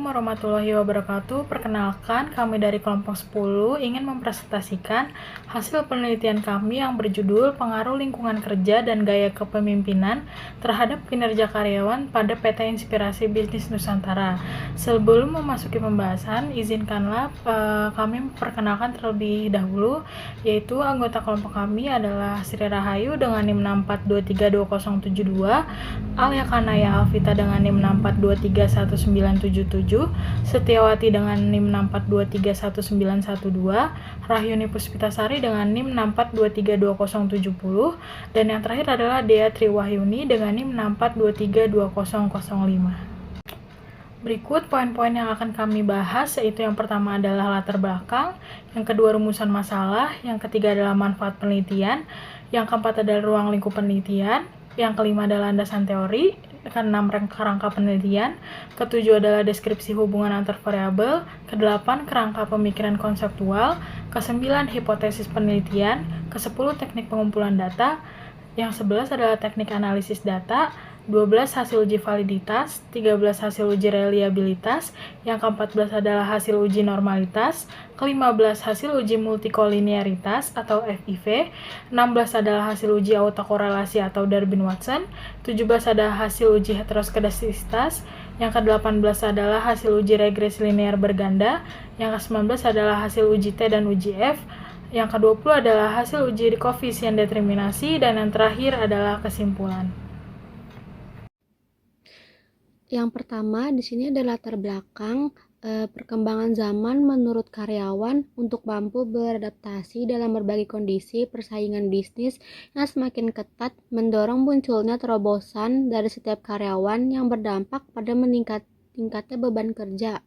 Warahmatullahi wabarakatuh. Perkenalkan, kami dari kelompok 10 ingin mempresentasikan hasil penelitian kami yang berjudul Pengaruh Lingkungan Kerja dan Gaya Kepemimpinan terhadap Kinerja Karyawan pada PT Inspirasi Bisnis Nusantara. Sebelum memasuki pembahasan, izinkanlah kami memperkenalkan terlebih dahulu, yaitu anggota kelompok kami adalah Sri Rahayu dengan NIM 64232072, Alia Kanaya Alvita dengan NIM 64231977, Setiawati dengan NIM 64231912, Rahyuni Puspitasari dengan NIM 64232070, dan yang terakhir adalah Dea Triwahyuni dengan NIM 64232005. Berikut poin-poin yang akan kami bahas, yaitu yang pertama adalah latar belakang, yang kedua rumusan masalah, yang ketiga adalah manfaat penelitian, yang keempat adalah ruang lingkup penelitian, yang kelima adalah landasan teori, keenam kerangka penelitian, ketujuh adalah deskripsi hubungan antar variabel, kedelapan kerangka pemikiran konseptual, kesembilan hipotesis penelitian, kesepuluh teknik pengumpulan data, yang 11 adalah teknik analisis data, 12 hasil uji validitas, 13 hasil uji reliabilitas, yang ke-14 adalah hasil uji normalitas, ke-15 hasil uji multikolinearitas atau FIV, 16 adalah hasil uji autokorelasi atau Darwin-Watson, 17 adalah hasil uji heteroskedastisitas, yang ke-18 adalah hasil uji regresi linear berganda, yang ke-19 adalah hasil uji T dan uji F, yang ke-20 adalah hasil uji koefisien determinasi, dan yang terakhir adalah kesimpulan. Yang pertama di sini ada latar belakang perkembangan zaman menurut karyawan untuk mampu beradaptasi dalam berbagai kondisi persaingan bisnis yang semakin ketat mendorong munculnya terobosan dari setiap karyawan yang berdampak pada tingkatnya beban kerja.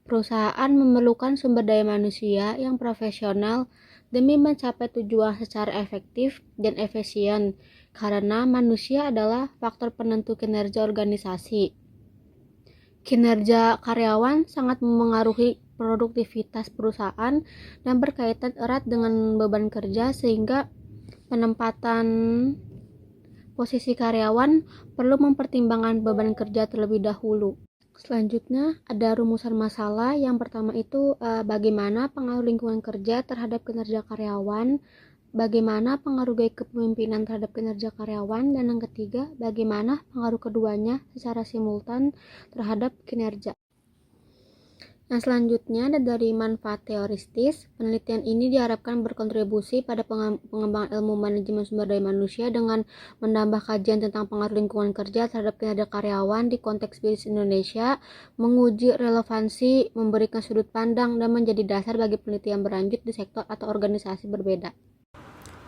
Perusahaan memerlukan sumber daya manusia yang profesional demi mencapai tujuan secara efektif dan efisien karena manusia adalah faktor penentu kinerja organisasi. Kinerja karyawan sangat memengaruhi produktivitas perusahaan dan berkaitan erat dengan beban kerja sehingga penempatan posisi karyawan perlu mempertimbangkan beban kerja terlebih dahulu. Selanjutnya ada rumusan masalah. Yang pertama itu bagaimana pengaruh lingkungan kerja terhadap kinerja karyawan, bagaimana pengaruh gaya kepemimpinan terhadap kinerja karyawan, dan yang ketiga, bagaimana pengaruh keduanya secara simultan terhadap kinerja. Yang selanjutnya ada dari manfaat teoristis. Penelitian ini diharapkan berkontribusi pada pengembangan ilmu manajemen sumber daya manusia dengan menambah kajian tentang pengaruh lingkungan kerja terhadap kinerja karyawan di konteks bisnis Indonesia, menguji relevansi, memberikan sudut pandang, dan menjadi dasar bagi penelitian berlanjut di sektor atau organisasi berbeda.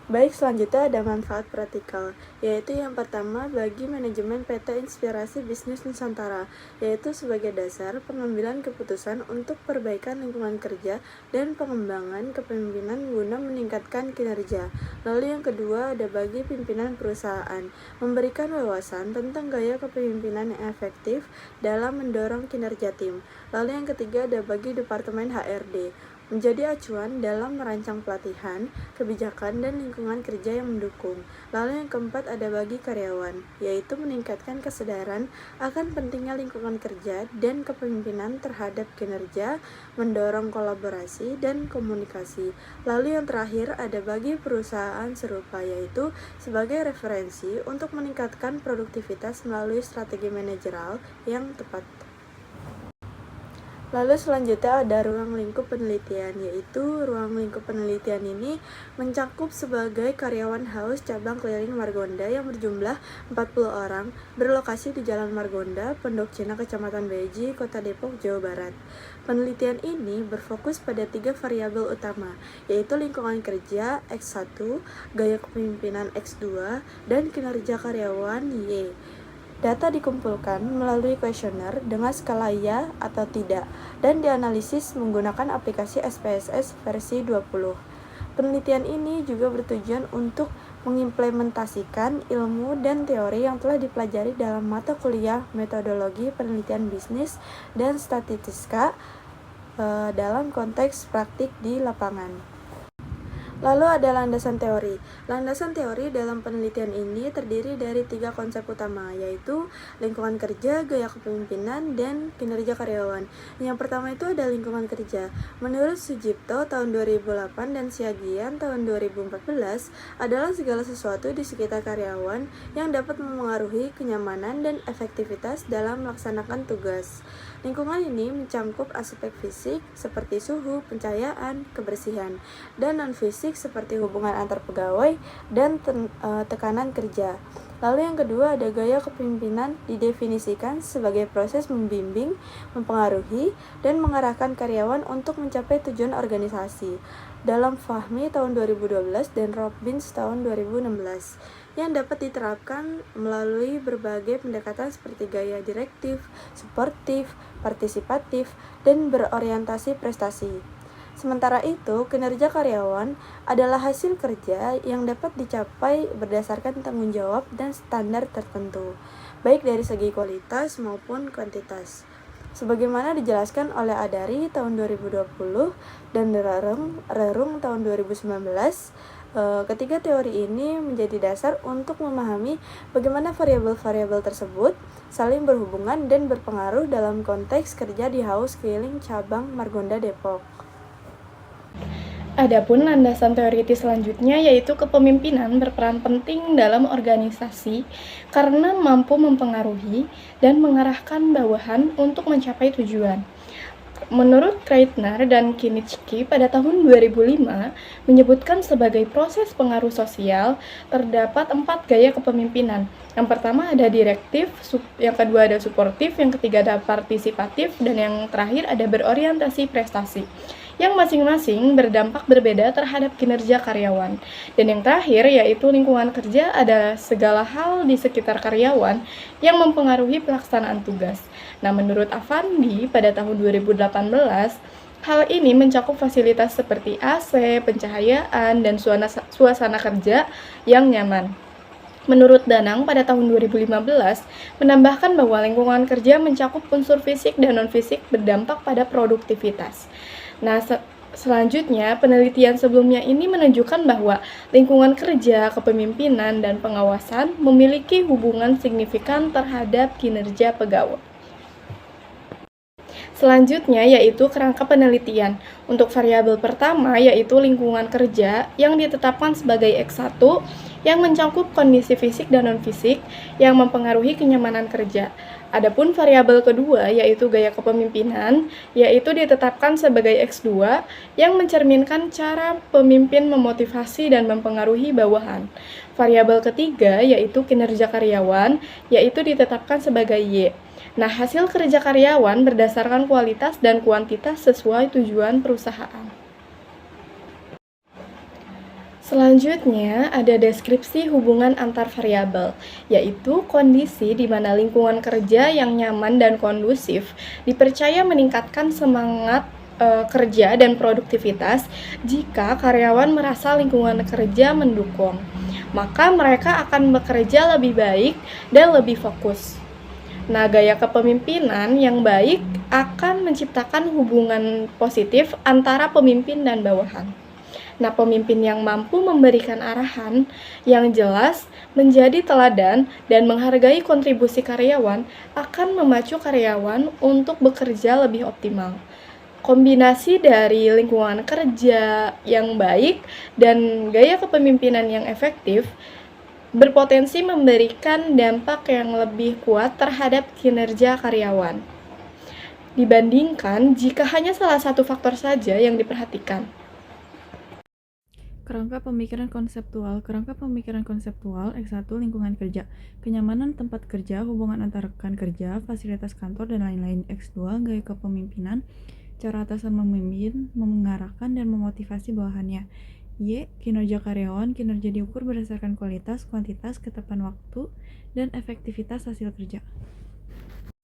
Baik, selanjutnya ada manfaat praktikal, yaitu yang pertama bagi manajemen PT Inspirasi Bisnis Nusantara, yaitu sebagai dasar pengambilan keputusan untuk perbaikan lingkungan kerja dan pengembangan kepemimpinan guna meningkatkan kinerja. Lalu yang kedua ada bagi pimpinan perusahaan, memberikan wawasan tentang gaya kepemimpinan yang efektif dalam mendorong kinerja tim. Lalu yang ketiga ada bagi Departemen HRD, menjadi acuan dalam merancang pelatihan, kebijakan, dan lingkungan kerja yang mendukung. Lalu yang keempat ada bagi karyawan, yaitu meningkatkan kesadaran akan pentingnya lingkungan kerja dan kepemimpinan terhadap kinerja, mendorong kolaborasi dan komunikasi. Lalu yang terakhir ada bagi perusahaan serupa, yaitu sebagai referensi untuk meningkatkan produktivitas melalui strategi manajerial yang tepat. Lalu selanjutnya ada ruang lingkup penelitian, yaitu ruang lingkup penelitian ini mencakup sebagai karyawan haus cabang keliling Margonda yang berjumlah 40 orang, berlokasi di Jalan Margonda, Pondok Cina, Kecamatan Beji, Kota Depok, Jawa Barat. Penelitian ini berfokus pada 3 variabel utama, yaitu lingkungan kerja X1, gaya kepemimpinan X2, dan kinerja karyawan Y. Data dikumpulkan melalui kuesioner dengan skala ya atau tidak dan dianalisis menggunakan aplikasi SPSS versi 20. Penelitian ini juga bertujuan untuk mengimplementasikan ilmu dan teori yang telah dipelajari dalam mata kuliah metodologi penelitian bisnis dan statistika dalam konteks praktik di lapangan. Lalu ada landasan teori. Landasan teori dalam penelitian ini terdiri dari 3 konsep utama, yaitu lingkungan kerja, gaya kepemimpinan, dan kinerja karyawan. Yang pertama itu ada lingkungan kerja. Menurut Sujipto tahun 2008 dan Siagian tahun 2014 adalah segala sesuatu di sekitar karyawan yang dapat memengaruhi kenyamanan dan efektivitas dalam melaksanakan tugas. Lingkungan ini mencakup aspek fisik seperti suhu, pencahayaan, kebersihan, dan non-fisik seperti hubungan antar pegawai dan tekanan kerja. Lalu yang kedua ada gaya kepemimpinan, didefinisikan sebagai proses membimbing, mempengaruhi, dan mengarahkan karyawan untuk mencapai tujuan organisasi. Dalam Fahmi tahun 2012 dan Robbins tahun 2016 yang dapat diterapkan melalui berbagai pendekatan seperti gaya direktif, suportif, partisipatif, dan berorientasi prestasi. Sementara itu, kinerja karyawan adalah hasil kerja yang dapat dicapai berdasarkan tanggung jawab dan standar tertentu, baik dari segi kualitas maupun kuantitas. Sebagaimana dijelaskan oleh Adari tahun 2020 dan Rerung tahun 2019, ketiga teori ini menjadi dasar untuk memahami bagaimana variabel-variabel tersebut saling berhubungan dan berpengaruh dalam konteks kerja di Haus Keiling Cabang Margonda Depok. Adapun landasan teoritis selanjutnya yaitu kepemimpinan berperan penting dalam organisasi karena mampu mempengaruhi dan mengarahkan bawahan untuk mencapai tujuan. Menurut Kreitner dan Kinichki pada tahun 2005 menyebutkan sebagai proses pengaruh sosial terdapat 4 gaya kepemimpinan. Yang pertama ada direktif, yang kedua ada suportif, yang ketiga ada partisipatif, dan yang terakhir ada berorientasi prestasi, yang masing-masing berdampak berbeda terhadap kinerja karyawan. Dan yang terakhir yaitu lingkungan kerja adalah segala hal di sekitar karyawan yang mempengaruhi pelaksanaan tugas. Nah, menurut Avandi pada tahun 2018, hal ini mencakup fasilitas seperti AC, pencahayaan, dan suasana kerja yang nyaman. Menurut Danang pada tahun 2015, menambahkan bahwa lingkungan kerja mencakup unsur fisik dan non-fisik berdampak pada produktivitas. Nah, selanjutnya, penelitian sebelumnya ini menunjukkan bahwa lingkungan kerja, kepemimpinan, dan pengawasan memiliki hubungan signifikan terhadap kinerja pegawai. Selanjutnya yaitu kerangka penelitian. Untuk variabel pertama yaitu lingkungan kerja yang ditetapkan sebagai X1 yang mencakup kondisi fisik dan non-fisik yang mempengaruhi kenyamanan kerja. Adapun variabel kedua yaitu gaya kepemimpinan yaitu ditetapkan sebagai X2 yang mencerminkan cara pemimpin memotivasi dan mempengaruhi bawahan. Variabel ketiga yaitu kinerja karyawan yaitu ditetapkan sebagai Y. Nah, hasil kerja karyawan berdasarkan kualitas dan kuantitas sesuai tujuan perusahaan. Selanjutnya, ada deskripsi hubungan antar variabel, yaitu kondisi di mana lingkungan kerja yang nyaman dan kondusif dipercaya meningkatkan semangat kerja dan produktivitas jika karyawan merasa lingkungan kerja mendukung. Maka mereka akan bekerja lebih baik dan lebih fokus. Nah, gaya kepemimpinan yang baik akan menciptakan hubungan positif antara pemimpin dan bawahan. Nah, pemimpin yang mampu memberikan arahan yang jelas, menjadi teladan, dan menghargai kontribusi karyawan akan memacu karyawan untuk bekerja lebih optimal. Kombinasi dari lingkungan kerja yang baik dan gaya kepemimpinan yang efektif berpotensi memberikan dampak yang lebih kuat terhadap kinerja karyawan dibandingkan jika hanya salah satu faktor saja yang diperhatikan. Kerangka pemikiran konseptual. Kerangka pemikiran konseptual X1 lingkungan kerja, kenyamanan tempat kerja, hubungan antar rekan kerja, fasilitas kantor, dan lain-lain. X2 gaya kepemimpinan, cara atasan memimpin, mengarahkan, dan memotivasi bawahannya. Y. Kinerja karyawan, kinerja diukur berdasarkan kualitas, kuantitas, ketepatan waktu, dan efektivitas hasil kerja.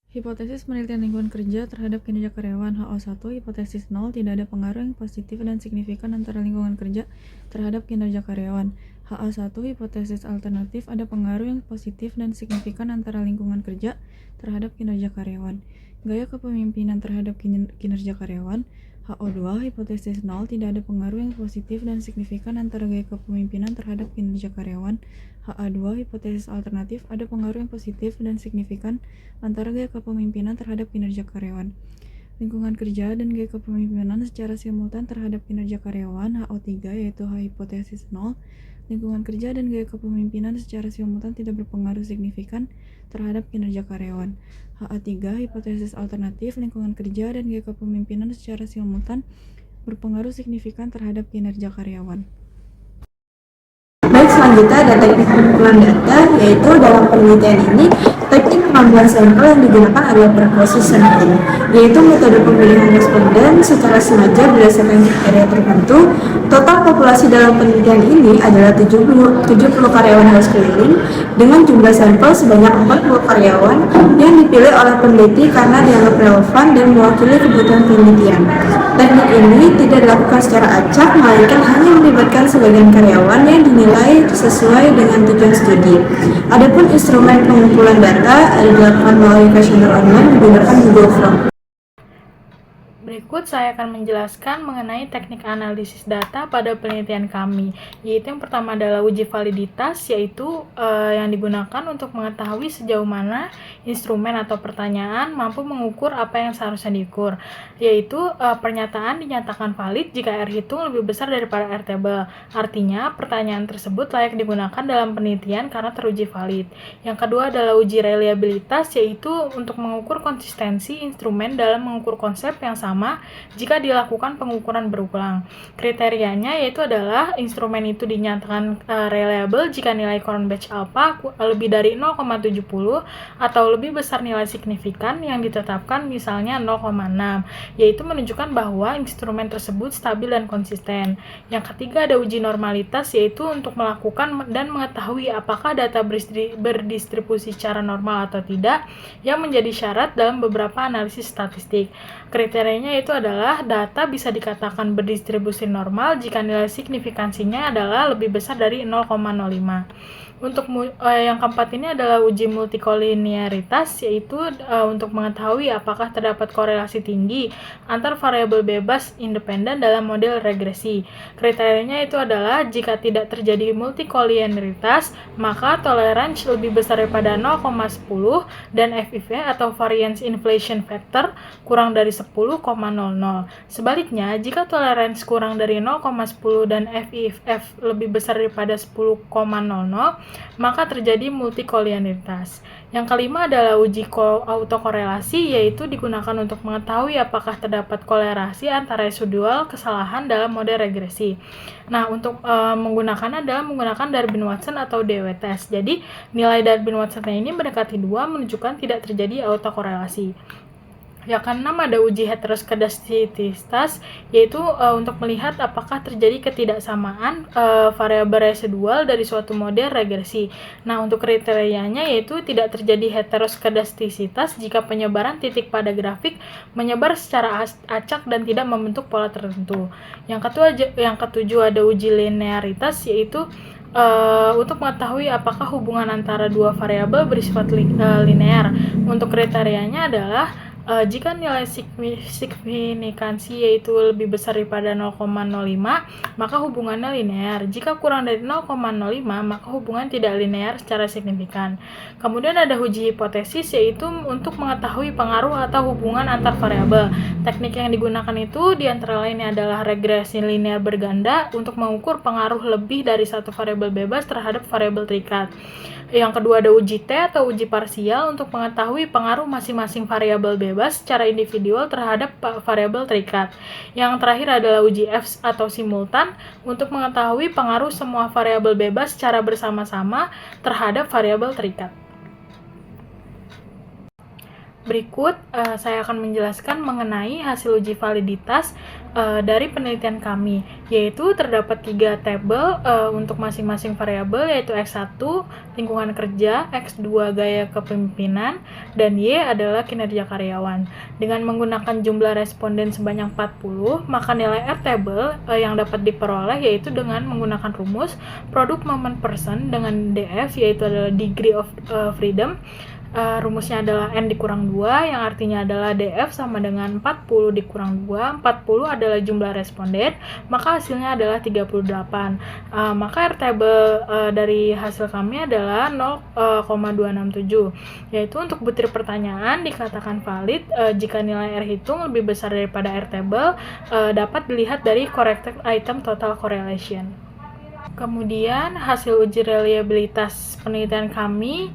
Hipotesis penelitian lingkungan kerja terhadap kinerja karyawan. HO1. Hipotesis 0. Tidak ada pengaruh yang positif dan signifikan antara lingkungan kerja terhadap kinerja karyawan. HA1. Hipotesis alternatif. Ada pengaruh yang positif dan signifikan antara lingkungan kerja terhadap kinerja karyawan. Gaya kepemimpinan terhadap kinerja karyawan. HO2, hipotesis 0, tidak ada pengaruh yang positif dan signifikan antara gaya kepemimpinan terhadap kinerja karyawan. HA2, hipotesis alternatif, ada pengaruh yang positif dan signifikan antara gaya kepemimpinan terhadap kinerja karyawan. Lingkungan kerja dan gaya kepemimpinan secara simultan terhadap kinerja karyawan. HO3, yaitu hipotesis 0, lingkungan kerja dan gaya kepemimpinan secara simultan tidak berpengaruh signifikan terhadap kinerja karyawan. HA3, hipotesis alternatif, lingkungan kerja dan gaya kepemimpinan secara simultan berpengaruh signifikan terhadap kinerja karyawan. Baik, selanjutnya ada teknik pengumpulan data, yaitu dalam penelitian ini teknik pengambilan sampel yang digunakan adalah perkuasi sampling, yaitu metode pemilihan responden secara sengaja berdasarkan kriteria tertentu. Total populasi dalam penelitian ini adalah 70 karyawan house cleaning dengan jumlah sampel sebanyak 40 karyawan yang dipilih oleh peneliti karena dianggap relevan dan mewakili kebutuhan penelitian. Teknik ini tidak dilakukan secara acak, melainkan hanya melibatkan sebagian karyawan yang dinilai sesuai dengan tujuan studi. Adapun instrumen pengumpulan data dilakukan melalui kuesioner online menggunakan Google Form. Berikut saya akan menjelaskan mengenai teknik analisis data pada penelitian kami, yaitu yang pertama adalah uji validitas, yaitu yang digunakan untuk mengetahui sejauh mana instrumen atau pertanyaan mampu mengukur apa yang seharusnya diukur, yaitu pernyataan dinyatakan valid jika R hitung lebih besar daripada R table. Artinya, pertanyaan tersebut layak digunakan dalam penelitian karena teruji valid. Yang kedua adalah uji reliabilitas, yaitu untuk mengukur konsistensi instrumen dalam mengukur konsep yang sama jika dilakukan pengukuran berulang. Kriterianya yaitu adalah instrumen itu dinyatakan reliable jika nilai Corn Batch alpha lebih dari 0,70 atau lebih besar nilai signifikan yang ditetapkan misalnya 0,6, yaitu menunjukkan bahwa instrumen tersebut stabil dan konsisten. Yang ketiga ada uji normalitas, yaitu untuk melakukan dan mengetahui apakah data berdistribusi secara normal atau tidak, yang menjadi syarat dalam beberapa analisis statistik. Kriterianya itu adalah data bisa dikatakan berdistribusi normal jika nilai signifikansinya adalah lebih besar dari 0,05. Untuk yang keempat ini adalah uji multikolinearitas, yaitu untuk mengetahui apakah terdapat korelasi tinggi antar variabel bebas independen dalam model regresi. Kriterianya itu adalah jika tidak terjadi multikolinearitas, maka toleransi lebih besar daripada 0,10 dan FIV atau variance inflation factor kurang dari 10,00. Sebaliknya, jika toleransi kurang dari 0,10 dan FIF lebih besar daripada 10,00, maka terjadi multikolinearitas. Yang kelima adalah uji autokorelasi, yaitu digunakan untuk mengetahui apakah terdapat korelasi antara residual kesalahan dalam model regresi. Nah, untuk menggunakannya adalah menggunakan Darwin-Watson atau DW test. Jadi, nilai Darwin-Watson ini mendekati 2 menunjukkan tidak terjadi autokorelasi. Yang keenam ada uji heteroskedastisitas, yaitu untuk melihat apakah terjadi ketidaksamaan variabel residual dari suatu model regresi. Nah, untuk kriterianya yaitu tidak terjadi heteroskedastisitas jika penyebaran titik pada grafik menyebar secara acak dan tidak membentuk pola tertentu. Yang ketujuh ada uji linearitas, yaitu untuk mengetahui apakah hubungan antara dua variabel bersifat linear. Untuk kriterianya adalah jika nilai signifikansi yaitu lebih besar daripada 0,05, maka hubungannya linear. Jika kurang dari 0,05, maka hubungan tidak linear secara signifikan. Kemudian ada uji hipotesis, yaitu untuk mengetahui pengaruh atau hubungan antar variabel. Teknik yang digunakan itu diantara lainnya adalah regresi linear berganda untuk mengukur pengaruh lebih dari satu variabel bebas terhadap variabel terikat. Yang kedua ada uji T atau uji parsial untuk mengetahui pengaruh masing-masing variabel bebas secara individual terhadap variabel terikat. Yang terakhir adalah uji F atau simultan untuk mengetahui pengaruh semua variabel bebas secara bersama-sama terhadap variabel terikat. Berikut saya akan menjelaskan mengenai hasil uji validitas dari penelitian kami, yaitu terdapat 3 tabel untuk masing-masing variabel, yaitu X1 lingkungan kerja, X2 gaya kepemimpinan, dan Y adalah kinerja karyawan. Dengan menggunakan jumlah responden sebanyak 40, maka nilai R table yang dapat diperoleh yaitu dengan menggunakan rumus produk moment person dengan DF, yaitu adalah degree of freedom, rumusnya adalah N dikurang 2, yang artinya adalah DF sama dengan 40 dikurang 2. 40 adalah jumlah responden, maka hasilnya adalah 38. Maka R-table dari hasil kami adalah 0,267, yaitu untuk butir pertanyaan dikatakan valid jika nilai R hitung lebih besar daripada R-table dapat dilihat dari corrected item total correlation. Kemudian hasil uji reliabilitas penelitian kami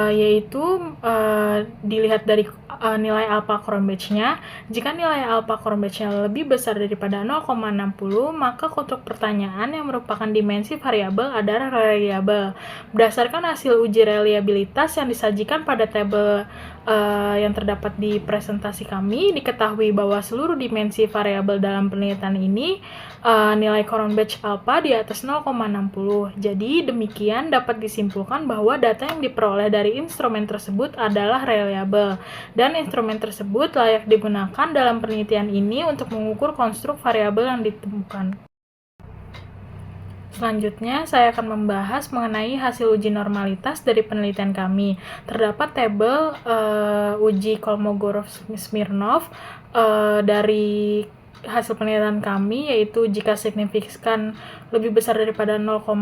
yaitu dilihat dari nilai alpha Cronbach-nya. Jika nilai alpha Cronbach-nya lebih besar daripada 0,60, maka konstruk pertanyaan yang merupakan dimensi variabel adalah reliable. Berdasarkan hasil uji reliabilitas yang disajikan pada tabel yang terdapat di presentasi kami, diketahui bahwa seluruh dimensi variabel dalam penelitian ini nilai Cronbach alpha di atas 0,60. Jadi demikian dapat disimpulkan bahwa data yang diperoleh dari instrumen tersebut adalah reliable, dan instrumen tersebut layak digunakan dalam penelitian ini untuk mengukur konstruk variabel yang ditemukan. Selanjutnya, saya akan membahas mengenai hasil uji normalitas dari penelitian kami. Terdapat tabel uji Kolmogorov-Smirnov dari hasil penelitian kami, yaitu jika signifikan lebih besar daripada 0,05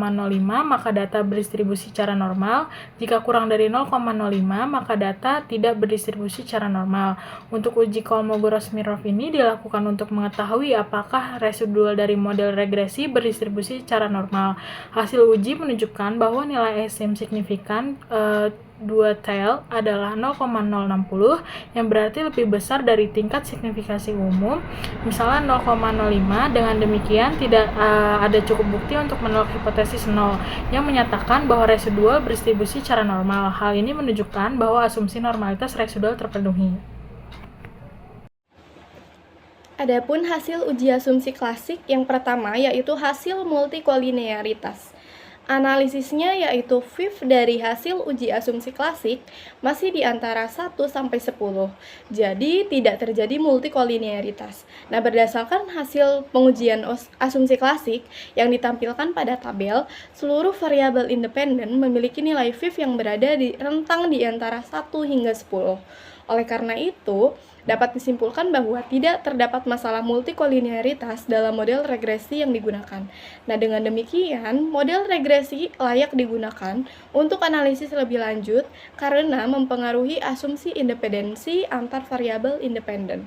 maka data berdistribusi secara normal, jika kurang dari 0,05 maka data tidak berdistribusi secara normal. Untuk uji Kolmogorov-Smirnov ini dilakukan untuk mengetahui apakah residual dari model regresi berdistribusi secara normal. Hasil uji menunjukkan bahwa nilai SM signifikan dua tail adalah 0,060, yang berarti lebih besar dari tingkat signifikasi umum, misalnya 0,05. Dengan demikian, tidak ada cukup bukti untuk menolak hipotesis 0 yang menyatakan bahwa residual berdistribusi secara normal. Hal ini menunjukkan bahwa asumsi normalitas residual terpenuhi. Adapun hasil uji asumsi klasik yang pertama yaitu hasil multikolinearitas. Analisisnya yaitu VIF dari hasil uji asumsi klasik masih di antara 1 sampai 10. Jadi tidak terjadi multikolinearitas. Nah, berdasarkan hasil pengujian asumsi klasik yang ditampilkan pada tabel, seluruh variabel independen memiliki nilai VIF yang berada di rentang di antara 1 hingga 10. Oleh karena itu, dapat disimpulkan bahwa tidak terdapat masalah multikolinearitas dalam model regresi yang digunakan. Nah, dengan demikian, model regresi layak digunakan untuk analisis lebih lanjut karena mempengaruhi asumsi independensi antar variabel independen.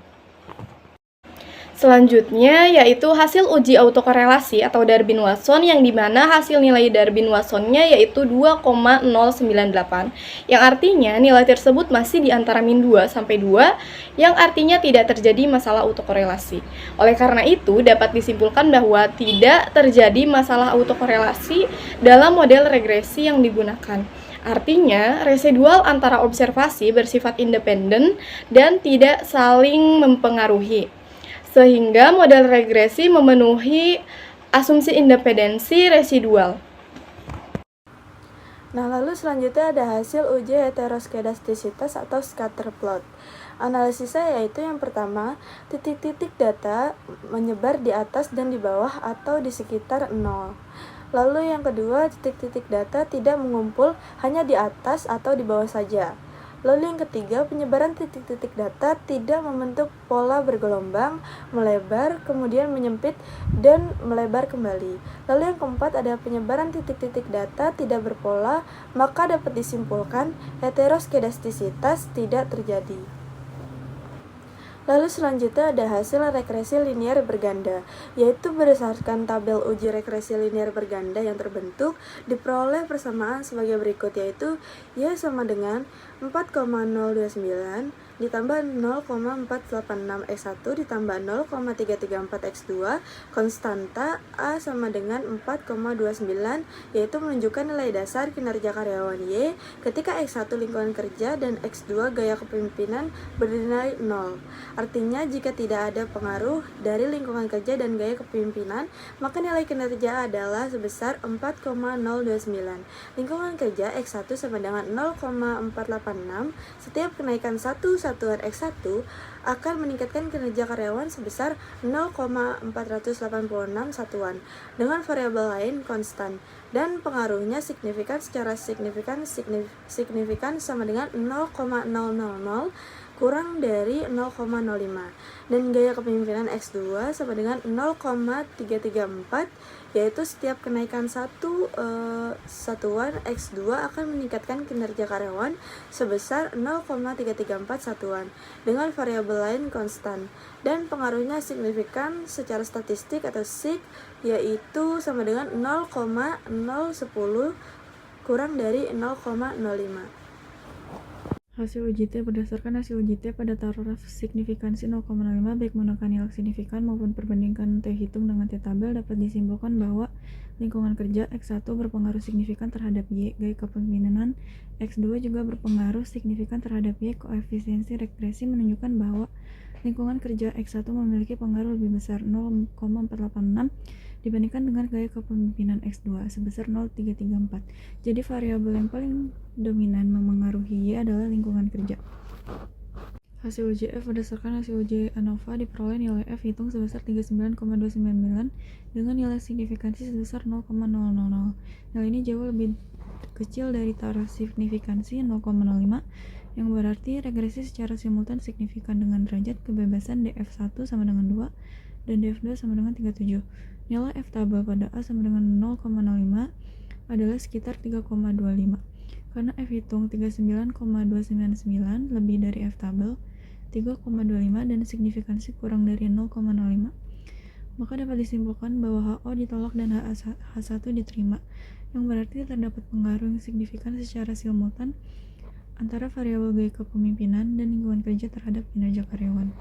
Selanjutnya yaitu hasil uji autokorelasi atau Darwin-Watson, yang dimana hasil nilai Darwin-Watsonnya yaitu 2,098, yang artinya nilai tersebut masih di antara min 2 sampai 2, yang artinya tidak terjadi masalah autokorelasi. Oleh karena itu dapat disimpulkan bahwa tidak terjadi masalah autokorelasi dalam model regresi yang digunakan. Artinya, residual antara observasi bersifat independen dan tidak saling mempengaruhi, sehingga model regresi memenuhi asumsi independensi residual. Nah, lalu selanjutnya ada hasil uji heteroskedastisitas atau scatter plot. Analisisnya yaitu yang pertama, titik-titik data menyebar di atas dan di bawah atau di sekitar 0. Lalu yang kedua, titik-titik data tidak mengumpul hanya di atas atau di bawah saja. Lalu yang ketiga, penyebaran titik-titik data tidak membentuk pola bergelombang, melebar, kemudian menyempit, dan melebar kembali. Lalu yang keempat, ada penyebaran titik-titik data tidak berpola, maka dapat disimpulkan heteroskedastisitas tidak terjadi. Lalu selanjutnya ada hasil regresi linear berganda, yaitu berdasarkan tabel uji regresi linear berganda yang terbentuk, diperoleh persamaan sebagai berikut, yaitu Y sama dengan 4,029 ditambah 0,486 X1 ditambah 0,334 X2, konstanta A sama dengan 4,29, yaitu menunjukkan nilai dasar kinerja karyawan Y ketika X1 lingkungan kerja dan X2 gaya kepemimpinan bernilai 0. Artinya jika tidak ada pengaruh dari lingkungan kerja dan gaya kepemimpinan, maka nilai kinerja adalah sebesar 4,029. Lingkungan kerja X1 sama dengan 0,486, setiap kenaikan 1 satuan X1 akan meningkatkan kinerja karyawan sebesar 0,486 satuan dengan variabel lain konstan, dan pengaruhnya signifikan secara signifikan sama dengan 0,000 kurang dari 0,05, dan gaya kepemimpinan X2 sama dengan 0,334, yaitu setiap kenaikan satuan X2 akan meningkatkan kinerja karyawan sebesar 0,334 satuan dengan variabel lain konstan, dan pengaruhnya signifikan secara statistik atau sig, yaitu sama dengan 0,010 kurang dari 0,05. Hasil uji T. Berdasarkan hasil uji T pada taraf signifikansi 0,05 baik menggunakan nilai signifikan maupun perbandingan T hitung dengan T tabel, dapat disimpulkan bahwa lingkungan kerja X1 berpengaruh signifikan terhadap Y. Gaya kepemimpinan X2 juga berpengaruh signifikan terhadap Y. Koefisiensi regresi menunjukkan bahwa lingkungan kerja X1 memiliki pengaruh lebih besar 0,486 dibandingkan dengan gaya kepemimpinan X2 sebesar 0,334. Jadi variabel yang paling dominan memengaruhi Y adalah lingkungan kerja. Hasil uji F. Berdasarkan hasil uji ANOVA diperoleh nilai F hitung sebesar 39,299 dengan nilai signifikansi sebesar 0,000. Nilai ini jauh lebih kecil dari taraf signifikansi 0,05, yang berarti regresi secara simultan signifikan dengan derajat kebebasan df1 sama dengan 2 dan df2 sama dengan 37. Nilai F tabel pada A sama dengan 0,05 adalah sekitar 3,25. Karena F hitung 39,299 lebih dari F tabel 3,25 dan signifikansi kurang dari 0,05, maka dapat disimpulkan bahwa HO ditolak dan H1 diterima, yang berarti terdapat pengaruh yang signifikan secara simultan antara variabel gaya kepemimpinan dan lingkungan kerja terhadap kinerja karyawan.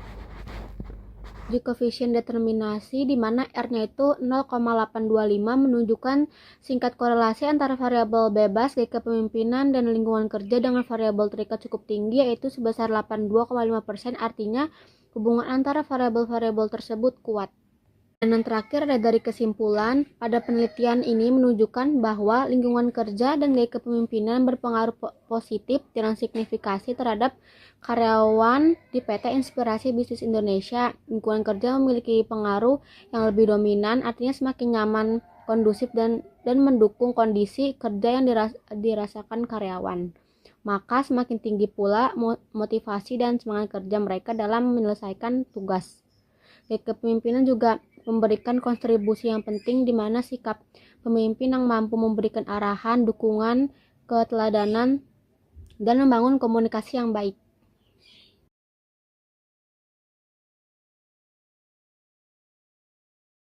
Uji koefisien determinasi di mana R-nya itu 0,825 menunjukkan singkat korelasi antara variabel bebas gaya kepemimpinan dan lingkungan kerja dengan variabel terikat cukup tinggi, yaitu sebesar 82,5%. Artinya hubungan antara variabel-variabel tersebut kuat. Dan yang terakhir ada dari kesimpulan, pada penelitian ini menunjukkan bahwa lingkungan kerja dan gaya kepemimpinan berpengaruh positif dengan signifikasi terhadap karyawan di PT Inspirasi Bisnis Indonesia. Lingkungan kerja memiliki pengaruh yang lebih dominan, artinya semakin nyaman, kondusif, dan mendukung kondisi kerja yang dirasakan karyawan. Maka semakin tinggi pula motivasi dan semangat kerja mereka dalam menyelesaikan tugas. Gaya kepemimpinan juga memberikan kontribusi yang penting di mana sikap pemimpin yang mampu memberikan arahan, dukungan, keteladanan, dan membangun komunikasi yang baik.